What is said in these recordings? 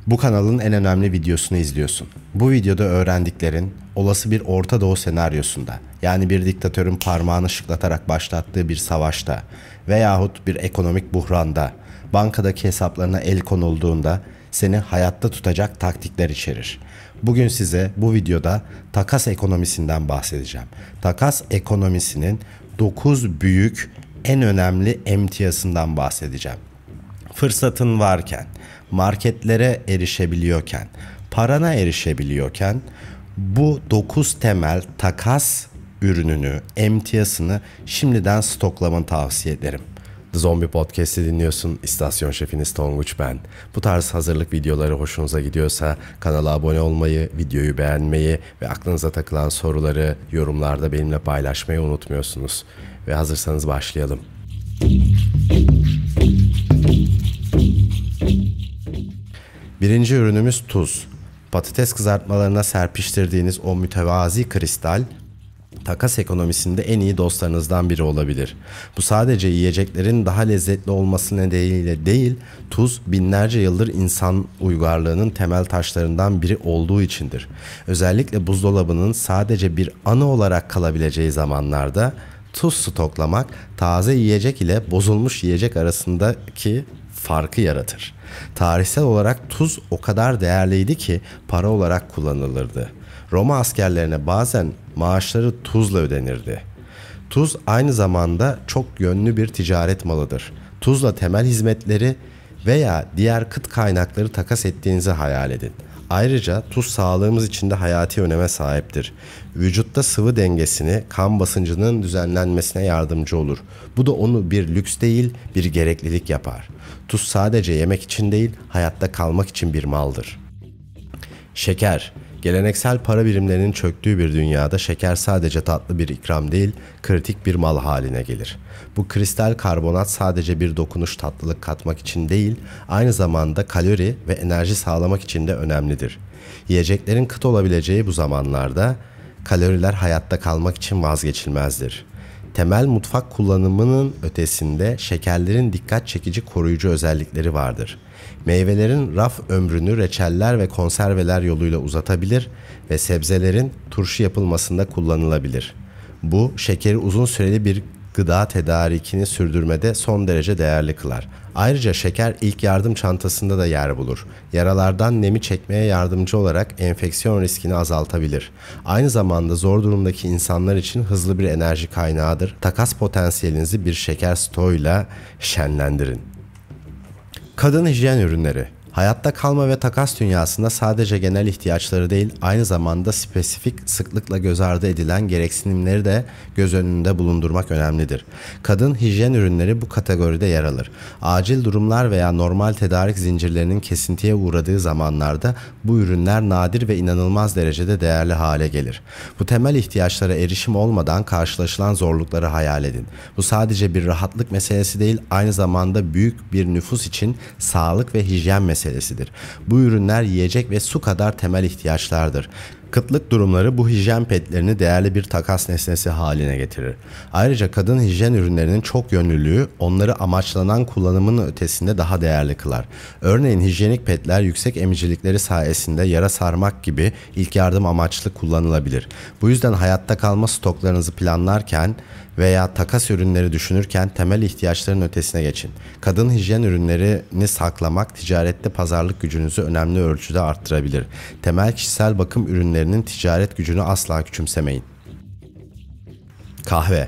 Bu kanalın en önemli videosunu izliyorsun. Bu videoda öğrendiklerin olası bir Orta Doğu senaryosunda, yani bir diktatörün parmağını şıklatarak başlattığı bir savaşta veyahut bir ekonomik buhranda, bankadaki hesaplarına el konulduğunda seni hayatta tutacak taktikler içerir. Bugün size bu videoda takas ekonomisinden bahsedeceğim. Takas ekonomisinin 9 büyük en önemli emtiyasından bahsedeceğim. Fırsatın varken, marketlere erişebiliyorken, parana erişebiliyorken bu 9 temel takas ürününü, emtiyasını şimdiden stoklamanı tavsiye ederim. The Zombie Podcast'i dinliyorsun. İstasyon şefiniz Tonguç ben. Bu tarz hazırlık videoları hoşunuza gidiyorsa kanala abone olmayı, videoyu beğenmeyi ve aklınıza takılan soruları yorumlarda benimle paylaşmayı unutmuyorsunuz. Ve hazırsanız başlayalım. Birinci ürünümüz tuz. Patates kızartmalarına serpiştirdiğiniz o mütevazi kristal, takas ekonomisinde en iyi dostlarınızdan biri olabilir. Bu sadece yiyeceklerin daha lezzetli olması nedeniyle değil, tuz binlerce yıldır insan uygarlığının temel taşlarından biri olduğu içindir. Özellikle buzdolabının sadece bir anı olarak kalabileceği zamanlarda tuz stoklamak, taze yiyecek ile bozulmuş yiyecek arasındaki farkı yaratır. Tarihsel olarak tuz o kadar değerliydi ki para olarak kullanılırdı. Roma askerlerine bazen maaşları tuzla ödenirdi. Tuz aynı zamanda çok yönlü bir ticaret malıdır. Tuzla temel hizmetleri veya diğer kıt kaynakları takas ettiğinizi hayal edin. Ayrıca tuz sağlığımız için de hayati öneme sahiptir. Vücutta sıvı dengesini, kan basıncının düzenlenmesine yardımcı olur. Bu da onu bir lüks değil, bir gereklilik yapar. Tuz sadece yemek için değil, hayatta kalmak için bir maldır. Şeker. Geleneksel para birimlerinin çöktüğü bir dünyada şeker sadece tatlı bir ikram değil, kritik bir mal haline gelir. Bu kristal karbonat sadece bir dokunuş tatlılık katmak için değil, aynı zamanda kalori ve enerji sağlamak için de önemlidir. Yiyeceklerin kıt olabileceği bu zamanlarda kaloriler hayatta kalmak için vazgeçilmezdir. Temel mutfak kullanımının ötesinde şekerlerin dikkat çekici koruyucu özellikleri vardır. Meyvelerin raf ömrünü reçeller ve konserveler yoluyla uzatabilir ve sebzelerin turşu yapılmasında kullanılabilir. Bu, şekeri uzun süreli bir gıda tedarikini sürdürmede son derece değerli kılar. Ayrıca şeker ilk yardım çantasında da yer bulur. Yaralardan nemi çekmeye yardımcı olarak enfeksiyon riskini azaltabilir. Aynı zamanda zor durumdaki insanlar için hızlı bir enerji kaynağıdır. Takas potansiyelinizi bir şeker stoğuyla şenlendirin. Kadın hijyen ürünleri. Hayatta kalma ve takas dünyasında sadece genel ihtiyaçları değil, aynı zamanda spesifik, sıklıkla göz ardı edilen gereksinimleri de göz önünde bulundurmak önemlidir. Kadın hijyen ürünleri bu kategoride yer alır. Acil durumlar veya normal tedarik zincirlerinin kesintiye uğradığı zamanlarda bu ürünler nadir ve inanılmaz derecede değerli hale gelir. Bu temel ihtiyaçlara erişim olmadan karşılaşılan zorlukları hayal edin. Bu sadece bir rahatlık meselesi değil, aynı zamanda büyük bir nüfus için sağlık ve hijyen meselesidir. Bu ürünler yiyecek ve su kadar temel ihtiyaçlardır. Kıtlık durumları bu hijyen petlerini değerli bir takas nesnesi haline getirir. Ayrıca kadın hijyen ürünlerinin çok yönlülüğü onları amaçlanan kullanımının ötesinde daha değerli kılar. Örneğin hijyenik petler yüksek emicilikleri sayesinde yara sarmak gibi ilk yardım amaçlı kullanılabilir. Bu yüzden hayatta kalma stoklarınızı planlarken veya takas ürünleri düşünürken temel ihtiyaçların ötesine geçin. Kadın hijyen ürünlerini saklamak ticarette pazarlık gücünüzü önemli ölçüde arttırabilir. Temel kişisel bakım ürünlerinin ticaret gücünü asla küçümsemeyin. Kahve.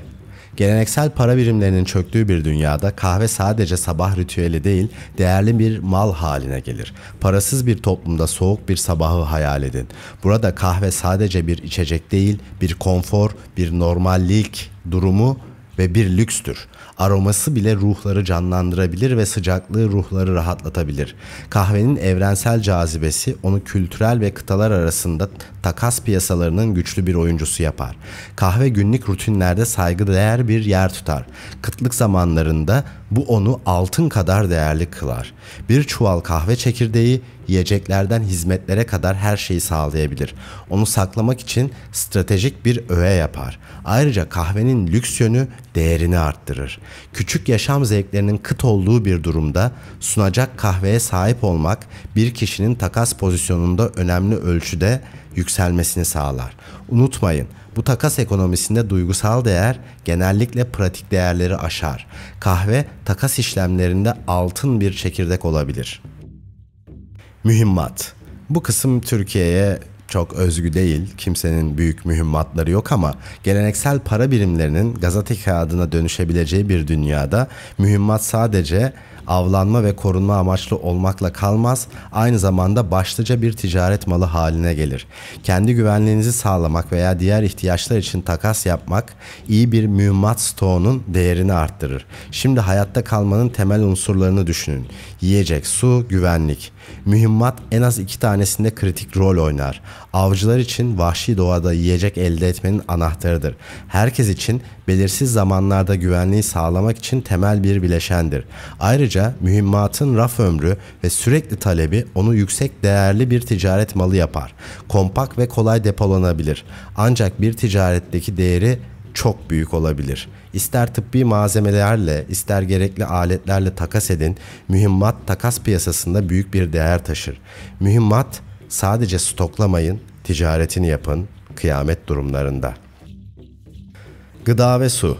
Geleneksel para birimlerinin çöktüğü bir dünyada kahve sadece sabah ritüeli değil, değerli bir mal haline gelir. Parasız bir toplumda soğuk bir sabahı hayal edin. Burada kahve sadece bir içecek değil, bir konfor, bir normallik durumu ve bir lükstür. Aroması bile ruhları canlandırabilir ve sıcaklığı ruhları rahatlatabilir. Kahvenin evrensel cazibesi onu kültürel ve kıtalar arasında takas piyasalarının güçlü bir oyuncusu yapar. Kahve günlük rutinlerde saygıdeğer bir yer tutar. Kıtlık zamanlarında Bu onu altın kadar değerli kılar. Bir çuval kahve çekirdeği yiyeceklerden hizmetlere kadar her şeyi sağlayabilir. Onu saklamak için stratejik bir öğe yapar. Ayrıca kahvenin lüks yönü değerini arttırır. Küçük yaşam zevklerinin kıt olduğu bir durumda sunacak kahveye sahip olmak bir kişinin takas pozisyonunda önemli ölçüde yükselmesini sağlar. Unutmayın, bu takas ekonomisinde duygusal değer genellikle pratik değerleri aşar. Kahve takas işlemlerinde altın bir çekirdek olabilir. Mühimmat. Bu kısım Türkiye'ye çok özgü değil. Kimsenin büyük mühimmatları yok ama geleneksel para birimlerinin gazete kağıdına dönüşebileceği bir dünyada mühimmat sadece avlanma ve korunma amaçlı olmakla kalmaz, aynı zamanda başlıca bir ticaret malı haline gelir. Kendi güvenliğinizi sağlamak veya diğer ihtiyaçlar için takas yapmak iyi bir mühimmat stoğunun değerini arttırır. Şimdi hayatta kalmanın temel unsurlarını düşünün. Yiyecek, su, güvenlik. Mühimmat en az 2 tanesinde kritik rol oynar. Avcılar için vahşi doğada yiyecek elde etmenin anahtarıdır. Herkes için belirsiz zamanlarda güvenliği sağlamak için temel bir bileşendir. Ayrıca mühimmatın raf ömrü ve sürekli talebi onu yüksek değerli bir ticaret malı yapar. Kompakt ve kolay depolanabilir. Ancak bir ticaretteki değeri çok büyük olabilir. İster tıbbi malzemelerle, ister gerekli aletlerle takas edin, mühimmat takas piyasasında büyük bir değer taşır. Mühimmat sadece stoklamayın, ticaretini yapın, kıyamet durumlarında. Gıda ve su.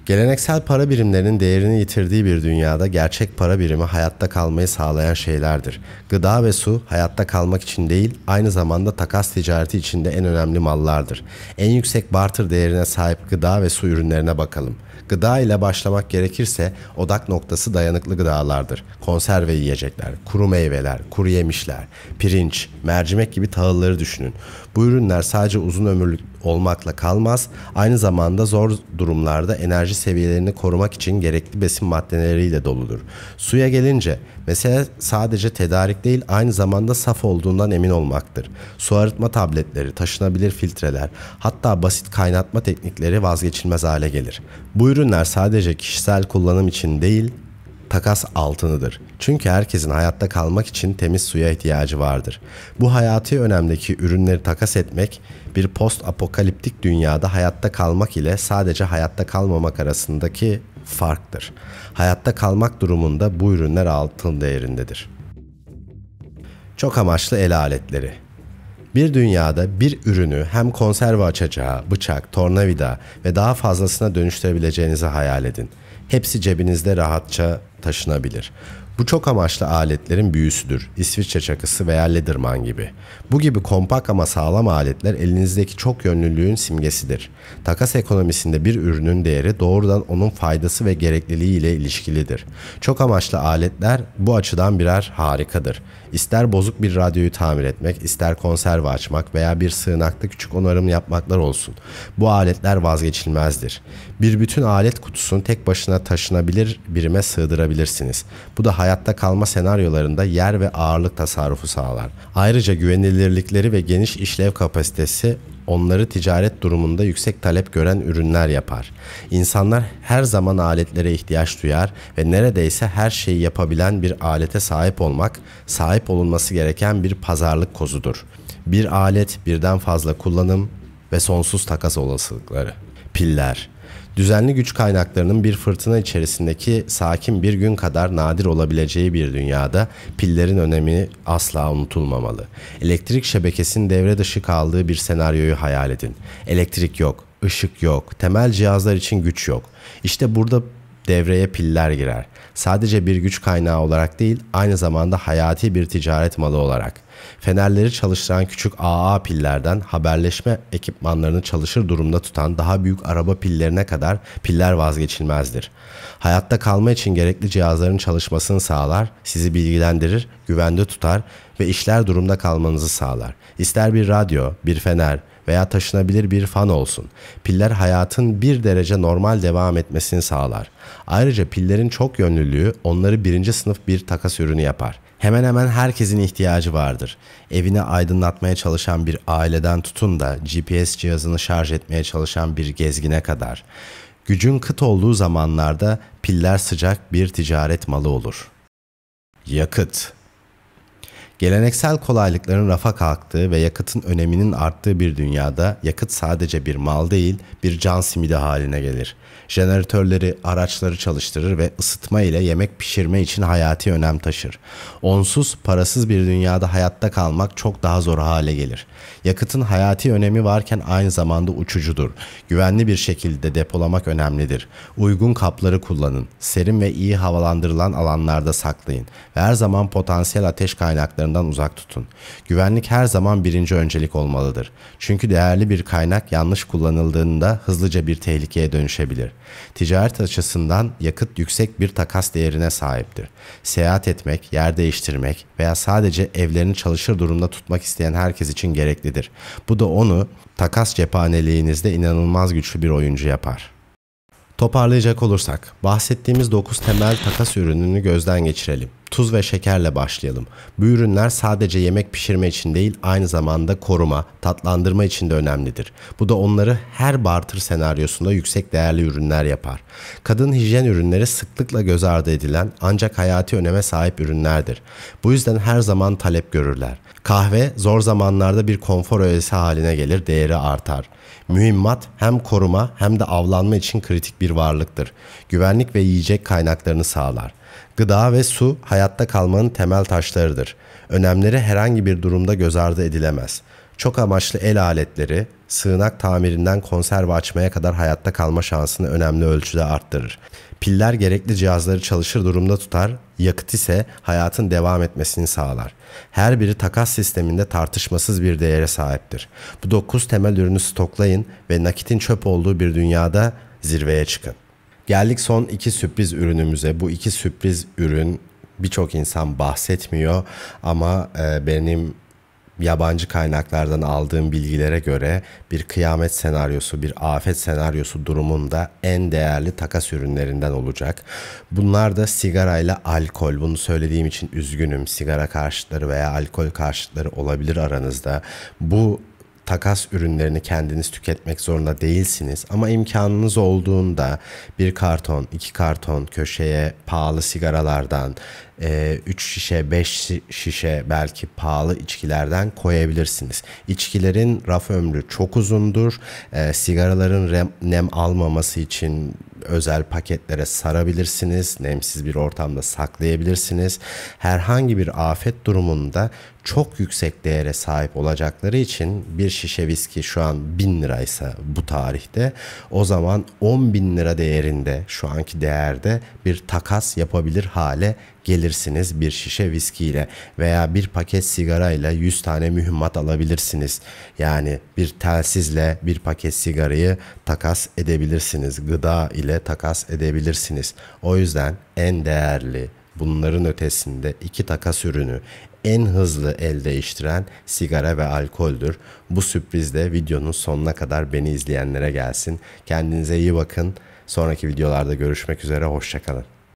Geleneksel para birimlerinin değerini yitirdiği bir dünyada gerçek para birimi hayatta kalmayı sağlayan şeylerdir. Gıda ve su hayatta kalmak için değil, aynı zamanda takas ticareti için de en önemli mallardır. En yüksek barter değerine sahip gıda ve su ürünlerine bakalım. Gıda ile başlamak gerekirse odak noktası dayanıklı gıdalardır. Konserve yiyecekler, kuru meyveler, kuru yemişler, pirinç, mercimek gibi tahılları düşünün. Bu ürünler sadece uzun ömürlü olmakla kalmaz, aynı zamanda zor durumlarda enerji seviyelerini korumak için gerekli besin maddeleriyle doludur. Suya gelince mesele sadece tedarik değil, aynı zamanda saf olduğundan emin olmaktır. Su arıtma tabletleri, taşınabilir filtreler, hatta basit kaynatma teknikleri vazgeçilmez hale gelir. Bu ürünler sadece kişisel kullanım için değil, takas altınıdır. Çünkü herkesin hayatta kalmak için temiz suya ihtiyacı vardır. Bu hayati önemdeki ürünleri takas etmek, bir post apokaliptik dünyada hayatta kalmak ile sadece hayatta kalmamak arasındaki farktır. Hayatta kalmak durumunda bu ürünler altın değerindedir. Çok amaçlı el aletleri. Bir dünyada bir ürünü hem konserve açacağı, bıçak, tornavida ve daha fazlasına dönüştürebileceğinizi hayal edin. Hepsi cebinizde rahatça taşınabilir. Bu çok amaçlı aletlerin büyüsüdür. İsviçre çakısı veya Leatherman gibi. Bu gibi kompakt ama sağlam aletler elinizdeki çok yönlülüğün simgesidir. Takas ekonomisinde bir ürünün değeri doğrudan onun faydası ve gerekliliği ile ilişkilidir. Çok amaçlı aletler bu açıdan birer harikadır. İster bozuk bir radyoyu tamir etmek, ister konserve açmak veya bir sığınakta küçük onarım yapmaklar olsun. Bu aletler vazgeçilmezdir. Bir bütün alet kutusunu tek başına taşınabilir birime sığdırabilirsiniz. Bu da hayatta kalma senaryolarında yer ve ağırlık tasarrufu sağlar. Ayrıca güvenilirlikleri ve geniş işlev kapasitesi onları ticaret durumunda yüksek talep gören ürünler yapar. İnsanlar her zaman aletlere ihtiyaç duyar ve neredeyse her şeyi yapabilen bir alete sahip olmak, sahip olunması gereken bir pazarlık kozudur. Bir alet, birden fazla kullanım ve sonsuz takas olasılıkları. Piller. Düzenli güç kaynaklarının bir fırtına içerisindeki sakin bir gün kadar nadir olabileceği bir dünyada pillerin önemi asla unutulmamalı. Elektrik şebekesinin devre dışı kaldığı bir senaryoyu hayal edin. Elektrik yok, ışık yok, temel cihazlar için güç yok. İşte burada devreye piller girer. Sadece bir güç kaynağı olarak değil, aynı zamanda hayati bir ticaret malı olarak. Fenerleri çalıştıran küçük AA pillerden haberleşme ekipmanlarını çalışır durumda tutan daha büyük araba pillerine kadar piller vazgeçilmezdir. Hayatta kalma için gerekli cihazların çalışmasını sağlar, sizi bilgilendirir, güvende tutar ve işler durumda kalmanızı sağlar. İster bir radyo, bir fener veya taşınabilir bir fan olsun. Piller hayatın bir derece normal devam etmesini sağlar. Ayrıca pillerin çok yönlülüğü onları birinci sınıf bir takas ürünü yapar. Hemen hemen herkesin ihtiyacı vardır. Evini aydınlatmaya çalışan bir aileden tutun da GPS cihazını şarj etmeye çalışan bir gezgine kadar. Gücün kıt olduğu zamanlarda piller sıcak bir ticaret malı olur. Yakıt. Geleneksel kolaylıkların rafa kalktığı ve yakıtın öneminin arttığı bir dünyada yakıt sadece bir mal değil, bir can simidi haline gelir. Jeneratörleri, araçları çalıştırır ve ısıtma ile yemek pişirme için hayati önem taşır. Onsuz, parasız bir dünyada hayatta kalmak çok daha zor hale gelir. Yakıtın hayati önemi varken aynı zamanda uçucudur. Güvenli bir şekilde depolamak önemlidir. Uygun kapları kullanın. Serin ve iyi havalandırılan alanlarda saklayın. Ve her zaman potansiyel ateş kaynaklarından uzak tutun. Güvenlik her zaman birinci öncelik olmalıdır. Çünkü değerli bir kaynak yanlış kullanıldığında hızlıca bir tehlikeye dönüşebilir. Ticaret açısından yakıt yüksek bir takas değerine sahiptir. Seyahat etmek, yer değiştirmek veya sadece evlerini çalışır durumda tutmak isteyen herkes için gereklidir. Bu da onu takas cephaneliğinizde inanılmaz güçlü bir oyuncu yapar. Toparlayacak olursak, bahsettiğimiz 9 temel takas ürününü gözden geçirelim. Tuz ve şekerle başlayalım. Bu ürünler sadece yemek pişirme için değil, aynı zamanda koruma, tatlandırma için de önemlidir. Bu da onları her barter senaryosunda yüksek değerli ürünler yapar. Kadın hijyen ürünleri sıklıkla göz ardı edilen ancak hayati öneme sahip ürünlerdir. Bu yüzden her zaman talep görürler. Kahve zor zamanlarda bir konfor öğesi haline gelir, değeri artar. Mühimmat hem koruma hem de avlanma için kritik bir varlıktır. Güvenlik ve yiyecek kaynaklarını sağlar. Gıda ve su hayatta kalmanın temel taşlarıdır. Önemleri herhangi bir durumda göz ardı edilemez. Çok amaçlı el aletleri, sığınak tamirinden konserve açmaya kadar hayatta kalma şansını önemli ölçüde arttırır. Piller gerekli cihazları çalışır durumda tutar, yakıt ise hayatın devam etmesini sağlar. Her biri takas sisteminde tartışmasız bir değere sahiptir. Bu 9 temel ürünü stoklayın ve nakitin çöp olduğu bir dünyada zirveye çıkın. Geldik son 2 sürpriz ürünümüze. Bu 2 sürpriz ürün birçok insan bahsetmiyor ama benim yabancı kaynaklardan aldığım bilgilere göre bir kıyamet senaryosu, bir afet senaryosu durumunda en değerli takas ürünlerinden olacak. Bunlar da sigarayla alkol. Bunu söylediğim için üzgünüm. Sigara karşıtları veya alkol karşıtları olabilir aranızda. Bu takas ürünlerini kendiniz tüketmek zorunda değilsiniz ama imkanınız olduğunda bir karton, 2 karton köşeye pahalı sigaralardan, 3 şişe, 5 şişe belki pahalı içkilerden koyabilirsiniz. İçkilerin raf ömrü çok uzundur. Sigaraların nem almaması için özel paketlere sarabilirsiniz. Nemsiz bir ortamda saklayabilirsiniz. Herhangi bir afet durumunda çok yüksek değere sahip olacakları için bir şişe viski şu an 1000 liraysa bu tarihte, o zaman 10.000 lira değerinde, şu anki değerde bir takas yapabilir hale gelirsiniz bir şişe viskiyle veya bir paket sigarayla 100 tane mühimmat alabilirsiniz. Yani bir telsizle bir paket sigarayı takas edebilirsiniz. Gıda ile takas edebilirsiniz. O yüzden en değerli, bunların ötesinde 2 takas ürünü en hızlı el değiştiren sigara ve alkoldür. Bu sürpriz de videonun sonuna kadar beni izleyenlere gelsin. Kendinize iyi bakın. Sonraki videolarda görüşmek üzere. Hoşça kalın.